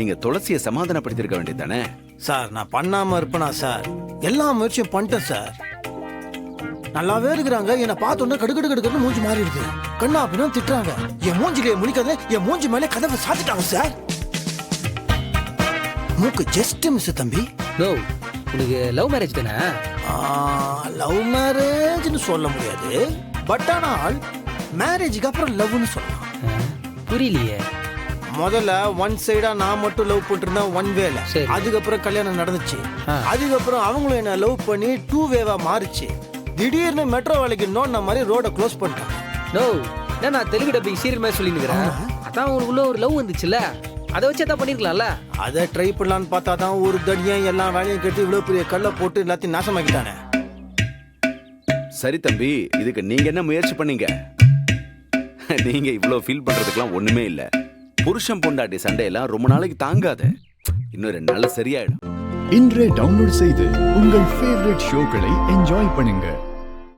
நீங்க துளசியை சமாதானப்படுத்திருக்க வேண்டியதானே? சார் நான் பண்ணாம இருப்பேனா சார்? எல்லா முயற்சியும் பண்ணிட்டேன் சார். நல்லாவே இருக்கிறாங்க. என்னை பார்த்தோன்னே கடுக்கடுன்னு மூஞ்சி மாறிடுது. கண்ணா அப்படின்னா திட்டுறாங்க. என் மூஞ்சிலே முழிக்காத, என் மூஞ்சி மேலே கதவை சாத்திட்டாங்க சார். மூக்கு ஜஸ்ட் மிஸ் தம்பி. நோ, உனக்கு லவ் மேரேஜ் தானே? லவ் மேரேஜ்னு சொல்ல முடியாது, பட் ஆனால் மேரேஜுக்கு அப்புறம் லவ்னு சொல்லலாம். புரியலையே. முதல்ல ஒன் சைடா நான் மட்டும் லவ் பண்ணிருந்தேன், ஒன் வேல. சரி. அதுக்கப்புறம் கல்யாணம் நடந்துச்சு. அதுக்கப்புறம் அவங்களும் என்ன லவ் பண்ணி டூ வேவா மாறிச்சு. திடீர்னு மெட்ரோ வேலைக்கு நோண்ட மாதிரி ரோட க்ளோஸ் பண்ணிட்டாங்க. நோ, நான் தெலுங்கு டப்பிங் சீரியல் மாதிரி சொல்லிருக்கிறேன். அதான் உங்களுக்குள்ள ஒரு லவ் வந்துச்சுல்ல, அதை வச்சு தான் பண்ணிருக்கலாம்ல. அதை ட்ரை பண்ணலான்னு பார்த்தா தான் ஒரு தடியன் எல்லா வேலையும் கட்டி இவ்வளவு பெரிய கல்லை போட்டு எல்லாத்தையும் நாசமாக்கிட்டானே. சரி தம்பி, இதுக்கு நீங்க என்ன முயற்சி பண்ணீங்க? நீங்க இவ்வளவு ஃபீல் பண்றதுக்கெல்லாம் ஒண்ணுமே இல்ல. புருஷன் பொண்டாட்டி சண்டையெல்லாம் ரொம்ப நாளைக்கு தாங்காது. இன்னும் 2 நாள்ல சரியாயிடும். இன்றே டவுன்லோட் செய்து உங்கள் ஃபேவரட் ஷோக்களை என்ஜாய் பண்ணுங்க.